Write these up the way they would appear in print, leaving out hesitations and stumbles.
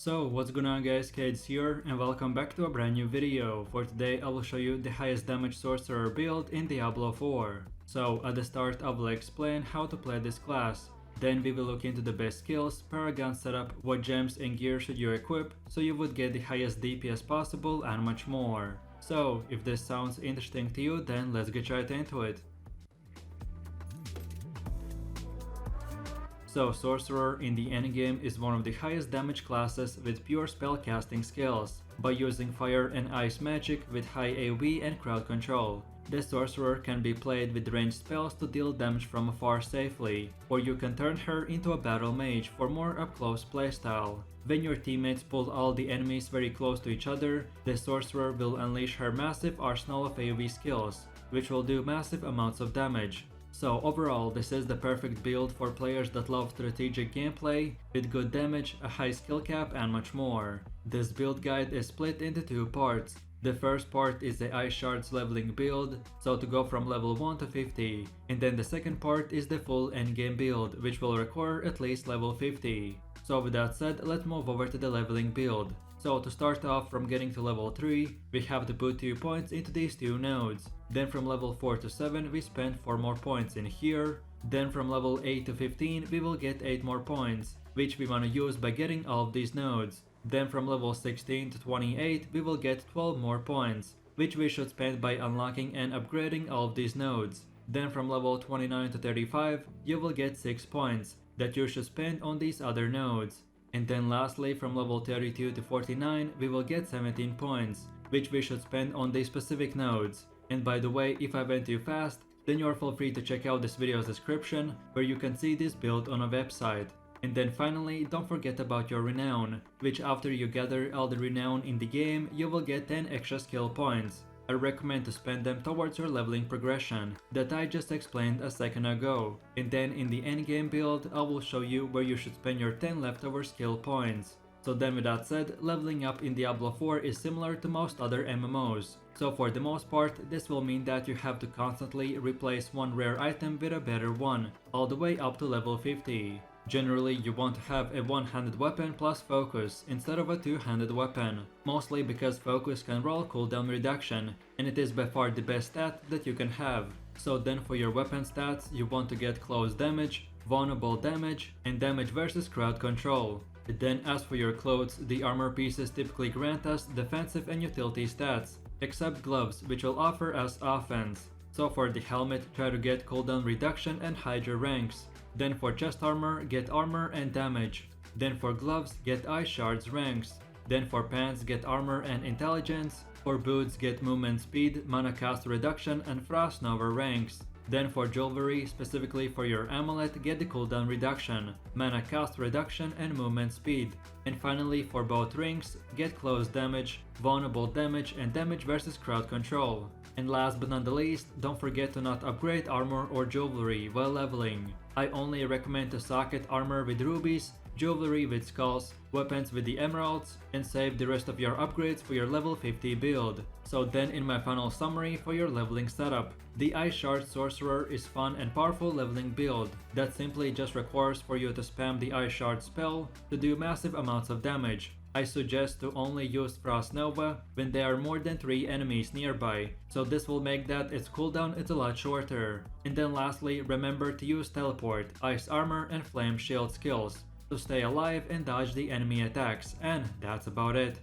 So what's going on guys, Kades here and welcome back to a brand new video. For today I will show you the highest damage sorcerer build in Diablo 4. So at the start I will explain how to play this class. Then we will look into the best skills, paragon setup, what gems and gear should you equip so you would get the highest DPS possible and much more. So if this sounds interesting to you, then let's get right into it. So Sorcerer in the endgame is one of the highest damage classes with pure spellcasting skills, by using fire and ice magic with high AoE and crowd control. The Sorcerer can be played with ranged spells to deal damage from afar safely, or you can turn her into a battle mage for more up-close playstyle. When your teammates pull all the enemies very close to each other, the Sorcerer will unleash her massive arsenal of AoE skills, which will do massive amounts of damage. So overall, this is the perfect build for players that love strategic gameplay, with good damage, a high skill cap and much more. This build guide is split into two parts. The first part is the ice shards leveling build, so to go from level 1 to 50, and then the second part is the full endgame build, which will require at least level 50. So with that said, let's move over to the leveling build. So to start off from getting to level 3, we have to put 2 points into these two nodes. Then from level 4 to 7 we spend 4 more points in here. Then from level 8 to 15 we will get 8 more points, which we want to use by getting all of these nodes. Then from level 16 to 28 we will get 12 more points, which we should spend by unlocking and upgrading all of these nodes. Then from level 29 to 35 you will get 6 points that you should spend on these other nodes. And then lastly from level 32 to 49 we will get 17 points, which we should spend on these specific nodes. And by the way, if I went too fast, then you are feel free to check out this video's description where you can see this build on a website. And then finally, don't forget about your renown, which after you gather all the renown in the game, you will get 10 extra skill points. I recommend to spend them towards your leveling progression that I just explained a second ago. And then in the endgame build, I will show you where you should spend your 10 leftover skill points. So then with that said, leveling up in Diablo 4 is similar to most other MMOs. So for the most part, this will mean that you have to constantly replace one rare item with a better one, all the way up to level 50. Generally, you want to have a one-handed weapon plus focus instead of a two-handed weapon, mostly because focus can roll cooldown reduction, and it is by far the best stat that you can have. So then for your weapon stats, you want to get close damage, vulnerable damage, and damage versus crowd control. Then as for your clothes, the armor pieces typically grant us defensive and utility stats, except gloves, which will offer us offense. So for the helmet, try to get cooldown reduction and hide your ranks. Then for chest armor, get armor and damage. Then for gloves, get ice shards ranks. Then for pants, get armor and intelligence. For boots, get movement speed, mana cost reduction and frost nova ranks. Then for jewelry, specifically for your amulet, get the cooldown reduction, mana cost reduction and movement speed. And finally for both rings, get close damage, vulnerable damage and damage versus crowd control. And last but not the least, don't forget to not upgrade armor or jewelry while leveling. I only recommend to socket armor with rubies, jewelry with skulls, weapons with the emeralds, and save the rest of your upgrades for your level 50 build. So then in my final summary for your leveling setup, the Ice Shard Sorcerer is fun and powerful leveling build that simply just requires for you to spam the Ice Shard spell to do massive amounts of damage. I suggest to only use Frost Nova when there are more than 3 enemies nearby, so this will make that its cooldown is a lot shorter. And then lastly, remember to use Teleport, Ice Armor and Flame Shield skills to stay alive and dodge the enemy attacks, and that's about it.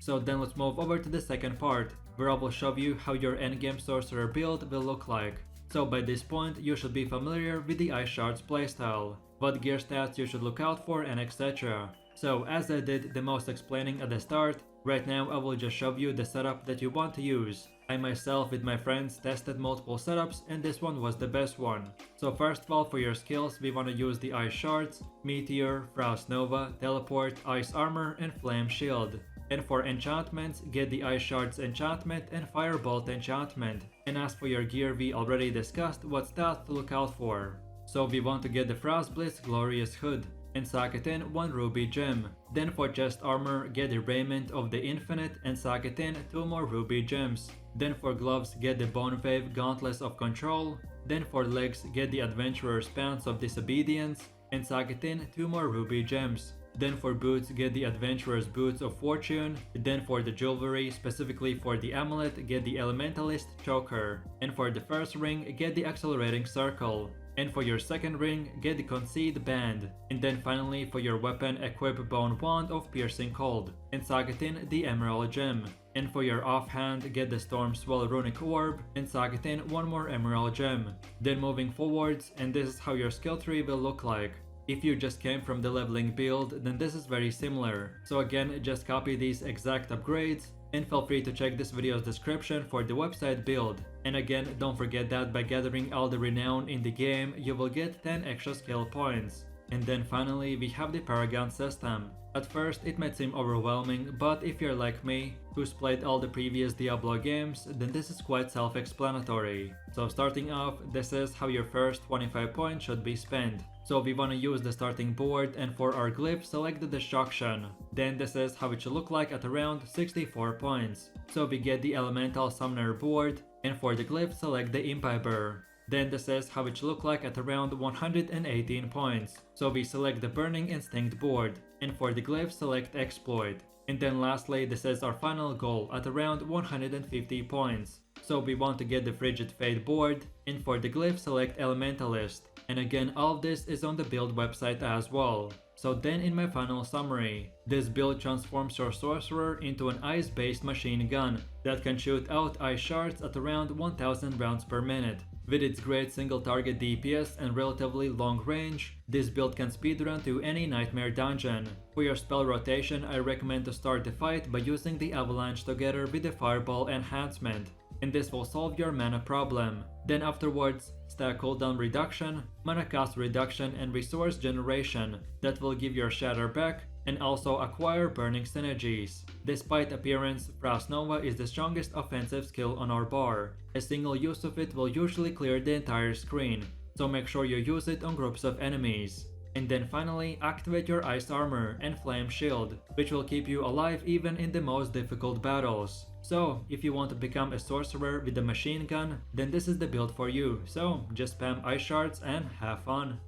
So then let's move over to the second part, where I will show you how your endgame sorcerer build will look like. So by this point you should be familiar with the Ice Shards playstyle, what gear stats you should look out for and etc. So as I did the most explaining at the start, right now I will just show you the setup that you want to use. I myself with my friends tested multiple setups and this one was the best one. So first of all, for your skills we want to use the Ice Shards, Meteor, Frost Nova, Teleport, Ice Armor and Flame Shield. And for enchantments, get the Ice Shards enchantment and Firebolt enchantment. And as for your gear, we already discussed what stats to look out for. So we want to get the Frost Blitz Glorious Hood and socket in 1 ruby gem. Then for chest armor, get the Raiment of the Infinite and socket in 2 more ruby gems. Then for gloves, get the Bone Wave Gauntlets of Control. Then for legs, get the Adventurer's Pants of Disobedience. and Sagetin 2 more ruby gems. Then for boots, get the Adventurer's Boots of Fortune. Then for the jewelry, specifically for the amulet, get the Elementalist Choker. And for the first ring, get the Accelerating Circle. And for your second ring, get the Concede Band. And then finally for your weapon, equip Bone Wand of Piercing Cold. And Sagetin the Emerald Gem. And for your offhand, get the Storm Swell Runic Orb, and Sagetin 1 more Emerald Gem. Then moving forwards, and this is how your skill tree will look like. If you just came from the leveling build, then this is very similar. So again, just copy these exact upgrades, and feel free to check this video's description for the website build. And again, don't forget that by gathering all the renown in the game, you will get 10 extra skill points. And then finally, we have the paragon system. At first, it might seem overwhelming, but if you're like me, who's played all the previous Diablo games, then this is quite self-explanatory. So starting off, this is how your first 25 points should be spent. So we want to use the starting board, and for our glyph, select the destruction. Then this is how it should look like at around 64 points. So we get the elemental summoner board, and for the glyph, select the imbiber. Then this is how it should look like at around 118 points. So we select the Burning Instinct board, and for the glyph select Exploit. And then lastly, this is our final goal at around 150 points. So we want to get the Frigid Fate board, and for the glyph select Elementalist. And again, all of this is on the build website as well. So then in my final summary, this build transforms your sorcerer into an ice-based machine gun that can shoot out ice shards at around 1000 rounds per minute. With its great single target DPS and relatively long range, this build can speedrun to any nightmare dungeon. For your spell rotation, I recommend to start the fight by using the Avalanche together with the Fireball enhancement, and this will solve your mana problem. Then afterwards, stack cooldown reduction, mana cost reduction, and resource generation that will give your shatter back, and also acquire burning synergies. Despite appearance, Frost Nova is the strongest offensive skill on our bar. A single use of it will usually clear the entire screen, so make sure you use it on groups of enemies. And then finally, activate your Ice Armor and Flame Shield, which will keep you alive even in the most difficult battles. So, if you want to become a sorcerer with a machine gun, then this is the build for you, so just spam ice shards and have fun.